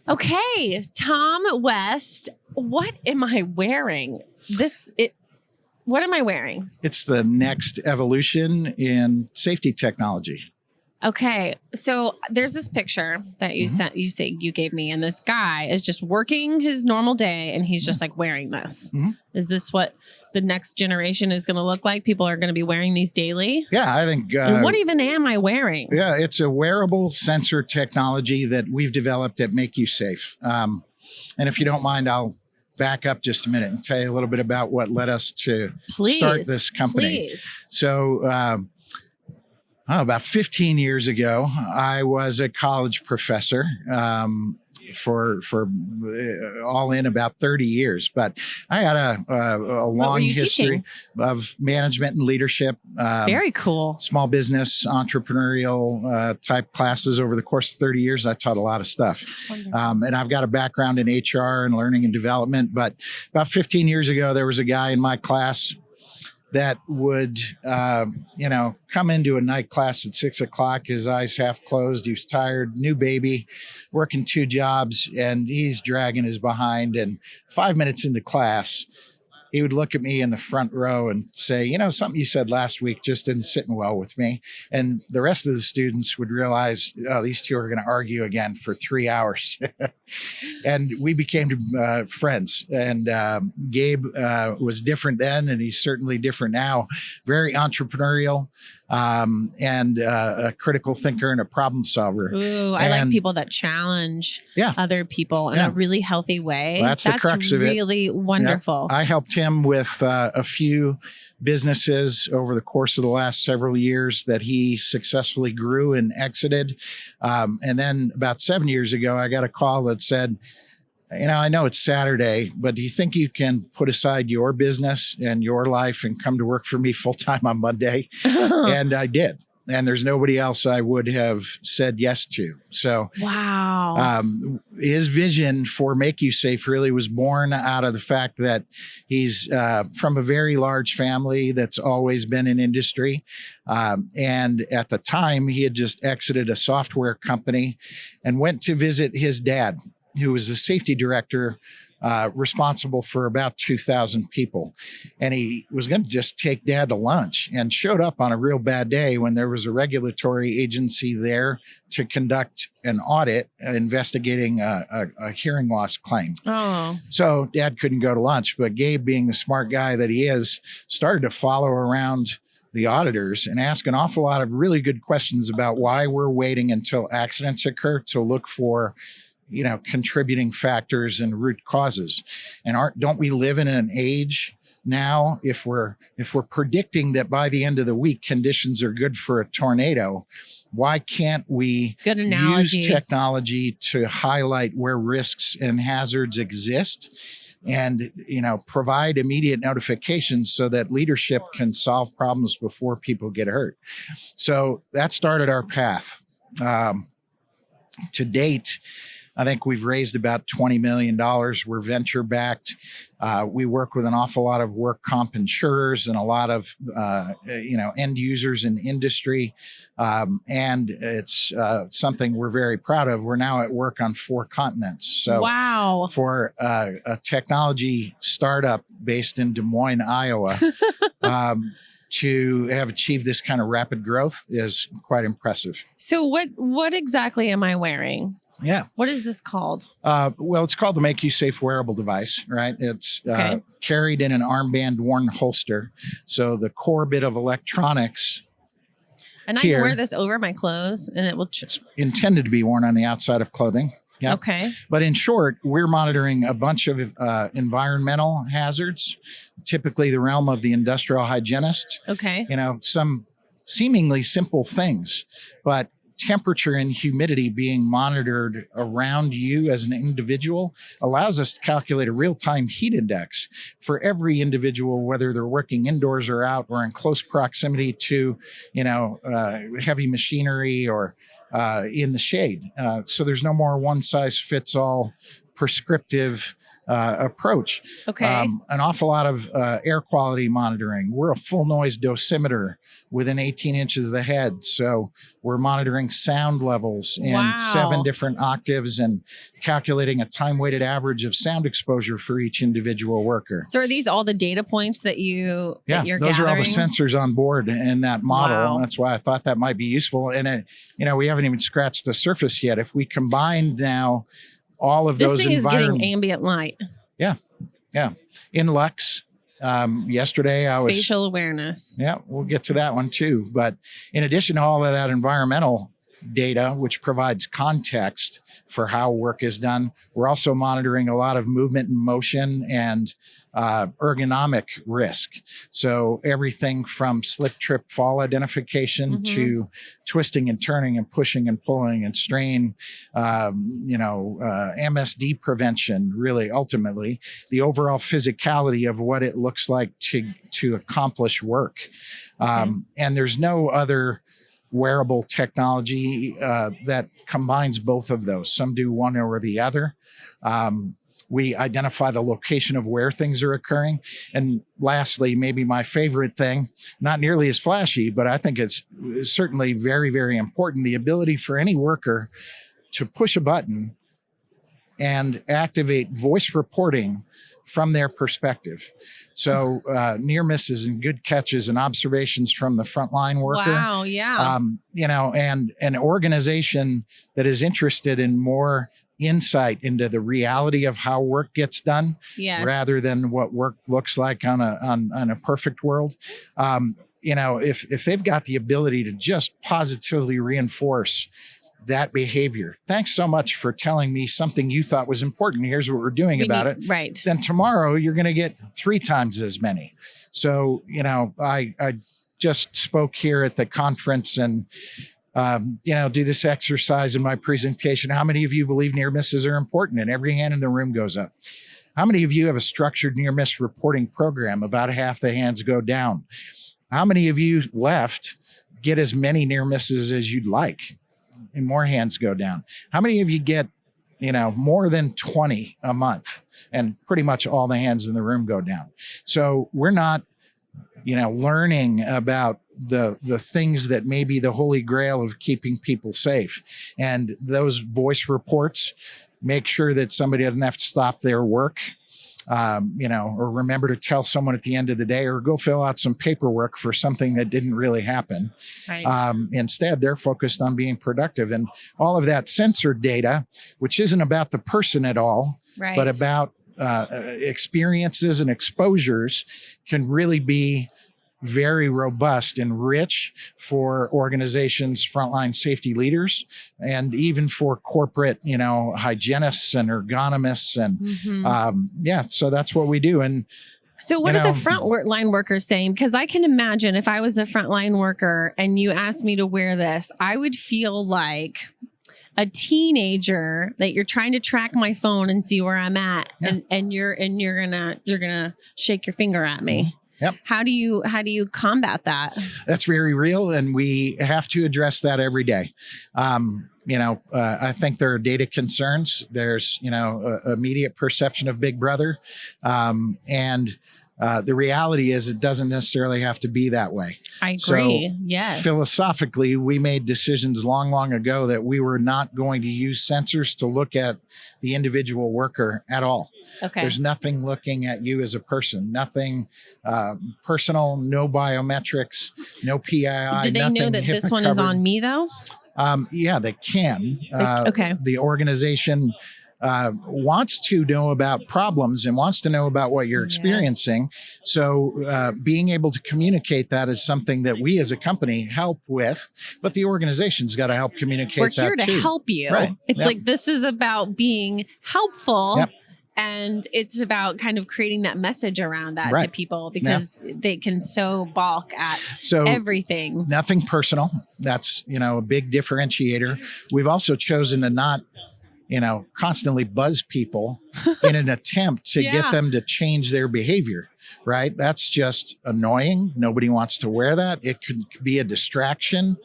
Okay, Tom West, what am I wearing? What am I wearing? It's the next evolution in safety technology. Okay, so there's this picture that you gave me, and this guy is just working his normal day, and he's just like wearing this. Is this what the next generation is going to look like? People are going to be wearing these daily? Yeah, I think. And what even am I wearing? Yeah, it's a wearable sensor technology that we've developed at MākuSafe. And if you don't mind, I'll back up just a minute and tell you a little bit about what led us to start this company. Please. So, about 15 years ago, I was a college professor for all in about 30 years. But I had a long history of management and leadership. Very cool. Small business, entrepreneurial type classes over the course of 30 years. I taught a lot of stuff. And I've got a background in HR and learning and development. But about 15 years ago, there was a guy in my class that would, come into a night class at 6 o'clock, his eyes half closed. He was tired, new baby, working 2 jobs, and he's dragging his behind. And 5 minutes into class, he would look at me in the front row and say, something you said last week just didn't sit well with me. And the rest of the students would realize, oh, these two are going to argue again for 3 hours. And we became friends. And Gabe was different then, and he's certainly different now. Very entrepreneurial, and a critical thinker and a problem solver. Ooh, I like people that challenge other people in a really healthy way. Well, that's the crux of it. That's really wonderful. I helped him with a few businesses over the course of the last several years that he successfully grew and exited. And then about 7 years ago, I got a call that said, I know it's Saturday, but do you think you can put aside your business and your life and come to work for me full time on Monday? And I did. And there's nobody else I would have said yes to. So, wow. His vision for MākuSafe really was born out of the fact that he's from a very large family that's always been in industry. And at the time, he had just exited a software company and went to visit his dad, who was the safety director responsible for about 2,000 people. And he was going to just take Dad to lunch and showed up on a real bad day when there was a regulatory agency there to conduct an audit investigating a hearing loss claim. Oh. So Dad couldn't go to lunch, but Gabe, being the smart guy that he is, started to follow around the auditors and ask an awful lot of really good questions about why we're waiting until accidents occur to look for contributing factors and root causes. And don't we live in an age now, if we're predicting that by the end of the week conditions are good for a tornado, why can't we use technology to highlight where risks and hazards exist and provide immediate notifications so that leadership can solve problems before people get hurt? So that started our path. To date, I think we've raised about $20 million. We're venture backed. We work with an awful lot of work comp insurers and a lot of, end users in industry. And it's something we're very proud of. We're now at work on 4 continents. So wow. For a technology startup based in Des Moines, Iowa, to have achieved this kind of rapid growth is quite impressive. So what exactly am I wearing? Yeah. What is this called? Well, it's called the MākuSafe wearable device, right? It's carried in an armband worn holster. So the core bit of electronics. And I can wear this over my clothes and it will... It's intended to be worn on the outside of clothing. Yep. Okay. But in short, we're monitoring a bunch of environmental hazards, typically the realm of the industrial hygienist. Okay. Some seemingly simple things, but temperature and humidity being monitored around you as an individual allows us to calculate a real-time heat index for every individual, whether they're working indoors or out or in close proximity to, heavy machinery or in the shade. So there's no more one-size-fits-all prescriptive approach. Okay. An awful lot of air quality monitoring. We're a full noise dosimeter within 18 inches of the head. So we're monitoring sound levels in 7 different octaves and calculating a time-weighted average of sound exposure for each individual worker. So are these all the data points that you're those are all the sensors on board in that model. Wow. That's why I thought that might be useful. And we haven't even scratched the surface yet. If we combine now all of those this thing is getting ambient light. Yeah. In Lux. Yesterday I was spatial awareness. Yeah, we'll get to that one too. But in addition to all of that environmental data, which provides context for how work is done, we're also monitoring a lot of movement and motion and ergonomic risk. So everything from slip, trip, fall identification to twisting and turning and pushing and pulling and strain, MSD prevention, really ultimately the overall physicality of what it looks like to accomplish work. And there's no other wearable technology that combines both of those. Some do one or the other. We identify the location of where things are occurring. And lastly, maybe my favorite thing, not nearly as flashy, but I think it's certainly very, very important, the ability for any worker to push a button and activate voice reporting from their perspective. So near misses and good catches and observations from the frontline worker. Wow, yeah. And an organization that is interested in more insight into the reality of how work gets done, rather than what work looks like on a perfect world. If they've got the ability to just positively reinforce that behavior. Thanks so much for telling me something you thought was important. Here's what we're doing about it. Right. Then tomorrow you're going to get 3 times as many. So, I just spoke here at the conference and, do this exercise in my presentation. How many of you believe near misses are important? And every hand in the room goes up. How many of you have a structured near miss reporting program? About half the hands go down. How many of you left get as many near misses as you'd like? And more hands go down. How many of you get, more than 20 a month? And pretty much all the hands in the room go down. So we're not, learning about the things that may be the holy grail of keeping people safe. And those voice reports make sure that somebody doesn't have to stop their work, or remember to tell someone at the end of the day, or go fill out some paperwork for something that didn't really happen. Right. Instead, they're focused on being productive. And all of that sensor data, which isn't about the person at all, but about experiences and exposures, can really be very robust and rich for organizations, frontline safety leaders, and even for corporate, hygienists and ergonomists. And so that's what we do. And so what are the frontline workers saying? Because I can imagine if I was a frontline worker and you asked me to wear this, I would feel like a teenager that you're trying to track my phone and see where I'm at, and you're gonna shake your finger at me. Yep. How do you combat that? That's very real, and we have to address that every day. I think there are data concerns. There's immediate perception of Big Brother, and the reality is it doesn't necessarily have to be that way. I agree. So yes. Philosophically, we made decisions long ago that we were not going to use sensors to look at the individual worker at all. Okay. There's nothing looking at you as a person, nothing personal, no biometrics, no PII. Do they know that this one is on me though? Yeah, they can. Okay. The organization wants to know about problems and wants to know about what you're experiencing. So being able to communicate that is something that we as a company help with, but the organization's got to help communicate that too. We're here to help you. Right. It's like, this is about being helpful. And it's about kind of creating that message around that to people, because they can so balk at everything. Nothing personal. That's, a big differentiator. We've also chosen to not constantly buzz people in an attempt to get them to change their behavior, right? That's just annoying. Nobody wants to wear that. It could be a distraction.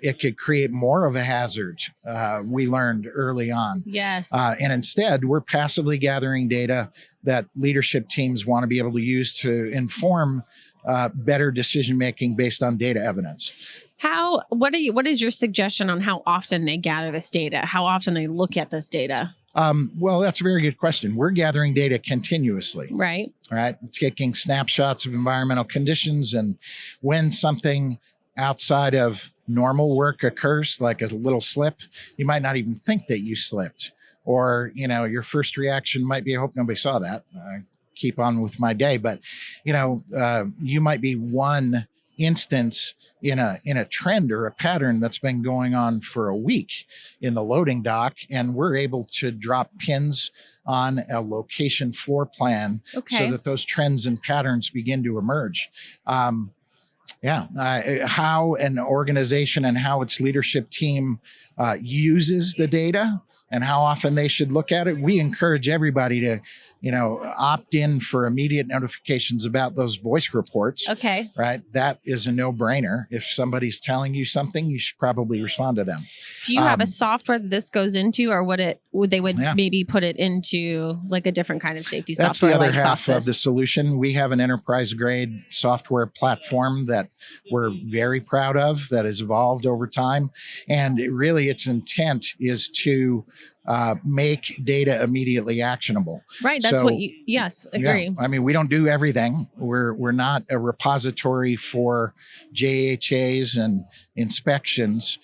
It could create more of a hazard. We learned early on. Yes. And instead, we're passively gathering data that leadership teams want to be able to use to inform better decision-making based on data evidence. What is your suggestion on how often they gather this data? How often they look at this data? Well, that's a very good question. We're gathering data continuously. Right. All right. Taking snapshots of environmental conditions, and when something outside of normal work occurs, like a little slip, you might not even think that you slipped. Or, your first reaction might be, I hope nobody saw that. Keep on with my day. But, you might be one instance in a trend or a pattern that's been going on for a week in the loading dock, and we're able to drop pins on a location floor plan so that those trends and patterns begin to emerge. How an organization and how its leadership team uses the data and how often they should look at it. We encourage everybody to opt in for immediate notifications about those voice reports. Okay. Right. That is a no-brainer. If somebody's telling you something, you should probably respond to them. Do you have a software that this goes into, or would they maybe put it into like a different kind of safety software? That's the other like half Sospes? of the solution. We have an enterprise-grade software platform that we're very proud of that has evolved over time. And its intent is to make data immediately actionable. Right. That's agree. Yeah. I mean, we don't do everything. We're not a repository for JHAs and inspections.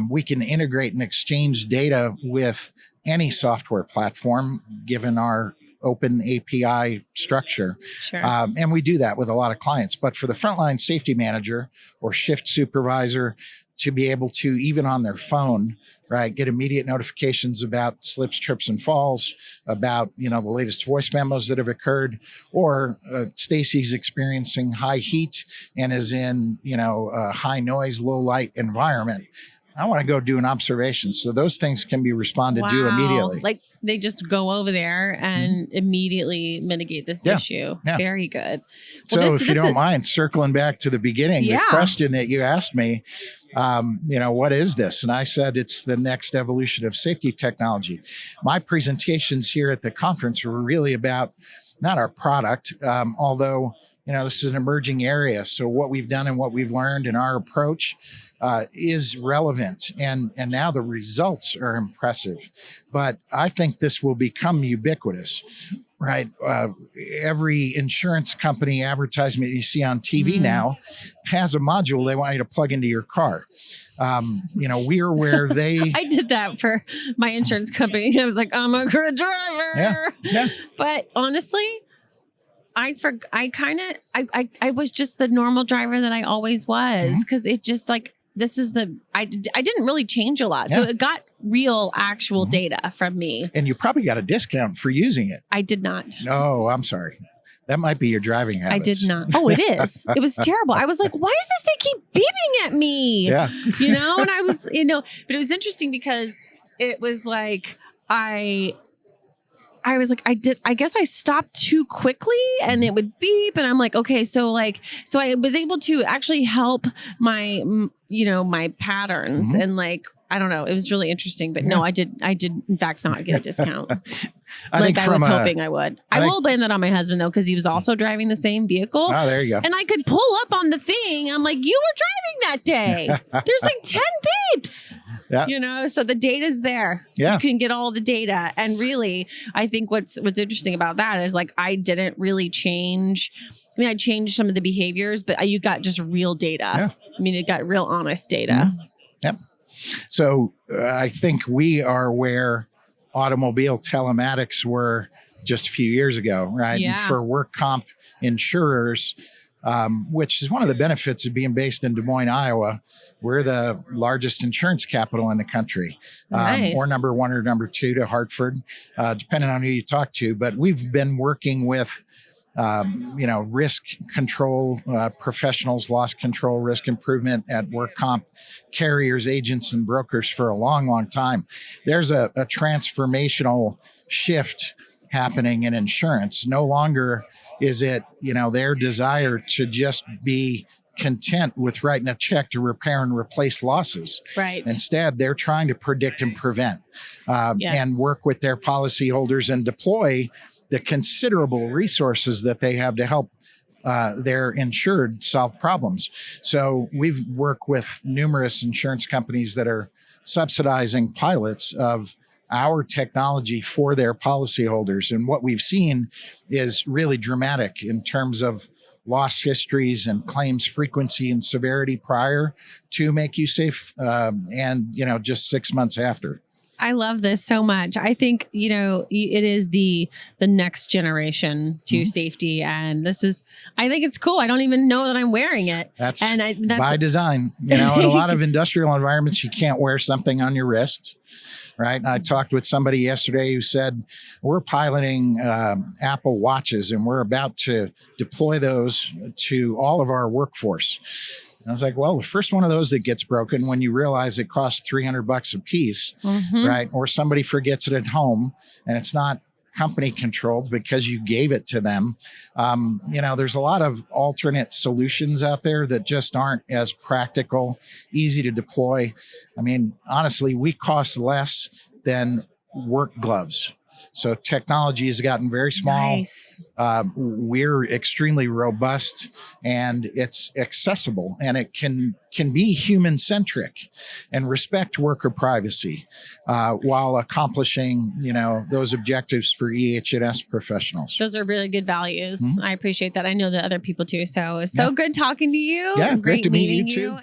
We can integrate and exchange data with any software platform, given our open API structure. Sure. And we do that with a lot of clients. But for the frontline safety manager or shift supervisor to be able to, even on their phone, right, get immediate notifications about slips, trips, and falls, about, the latest voice memos that have occurred, or Stacey's experiencing high heat and is in, a high noise, low light environment. I want to go do an observation. So those things can be responded to immediately. Like they just go over there and immediately mitigate this issue. Yeah. Very good. Well, so if you don't mind circling back to the beginning, the question that you asked me, what is this? And I said, it's the next evolution of safety technology. My presentations here at the conference were really about not our product, although, this is an emerging area. So what we've done and what we've learned in our approach is relevant. And now the results are impressive. But I think this will become ubiquitous. Right. Every insurance company advertisement you see on TV now has a module they want you to plug into your car. We are where they... I did that for my insurance company. I was like, I'm a good driver. Yeah. But honestly, I was just the normal driver that I always was, because it just like, I didn't really change a lot. So it got real actual data from me. And you probably got a discount for using it. I did not. Oh, I'm sorry. That might be your driving habits. I did not. Oh, it is. It was terrible. I was like, why does this thing keep beeping at me? Yeah. And I was, but it was interesting because it was like, I was like, I guess I stopped too quickly and it would beep. And I'm like, okay, so I was able to actually help my, my patterns and like, I don't know. It was really interesting, but no, I did in fact not get a discount. I was hoping I would. I will blame that on my husband though, because he was also driving the same vehicle. Oh, there you go. And I could pull up on the thing. I'm like, you were driving that day. There's like 10 beeps. Yeah. So the data's there. Yeah. You can get all the data. And really, I think what's interesting about that is like, I didn't really change. I mean, I changed some of the behaviors, but you got just real data. Yeah. I mean, it got real honest data. Mm-hmm. Yep. So I think we are where automobile telematics were just a few years ago, right? Yeah. And for work comp insurers, which is one of the benefits of being based in Des Moines, Iowa. We're the largest insurance capital in the country, nice. Or number one or number two to Hartford, depending on who you talk to. But we've been working with risk control professionals, loss control, risk improvement at work comp carriers, agents, and brokers for a long, long time. There's a transformational shift happening in insurance. No longer is it, their desire to just be content with writing a check to repair and replace losses. Right. Instead, they're trying to predict and prevent and work with their policyholders and deploy the considerable resources that they have to help their insured solve problems. So we've worked with numerous insurance companies that are subsidizing pilots of our technology for their policyholders. And what we've seen is really dramatic in terms of loss histories and claims frequency and severity prior to MākuSafe and, just 6 months after. I love this so much. I think, it is the next generation to safety. And I think it's cool. I don't even know that I'm wearing it. That's by design. In a lot of industrial environments, you can't wear something on your wrist. Right. I talked with somebody yesterday who said, we're piloting Apple Watches and we're about to deploy those to all of our workforce. And I was like, well, the first one of those that gets broken when you realize it costs $300 a piece, right? Or somebody forgets it at home and it's not company controlled because you gave it to them. There's a lot of alternate solutions out there that just aren't as practical, easy to deploy. I mean, honestly, we cost less than work gloves. So technology has gotten very small. Nice. We're extremely robust and it's accessible and it can be human centric and respect worker privacy while accomplishing, those objectives for EH&S professionals. Those are really good values. I appreciate that. I know that other people too. So it's so good talking to you. Yeah, great to meet you too.